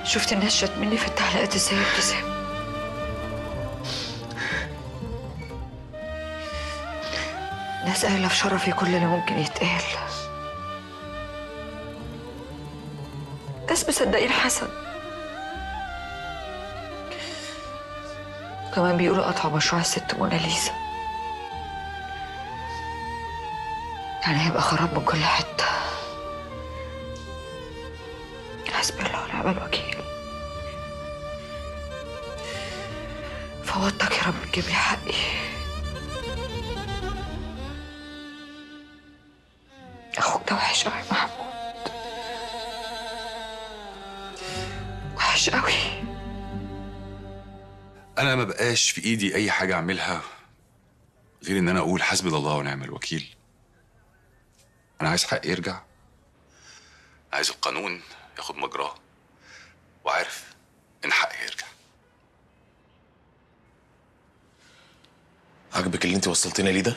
شفت الناس شتمني في التعليقات ازاي يا ابتسام؟ ناس قايله في شرفي كل اللي ممكن يتقال. ناس مصدقين حسن. كمان بيقولوا قطعوا مشروع الست موناليزا. يعني هيبقى خراب من كل حته. حسبي الله ونعم الوكيل. فوضتك يا رب تجيب لي حقي. اخوك ده وحش قوي يا محمود، وحش قوي. انا ما بقاش في ايدي اي حاجه اعملها غير ان انا اقول حسبي الله ونعم الوكيل. انا عايز حقي يرجع، عايز القانون ياخد مجراه، وعارف ان حقي يرجع. عاجبك اللي انت وصلتنا ليه ده؟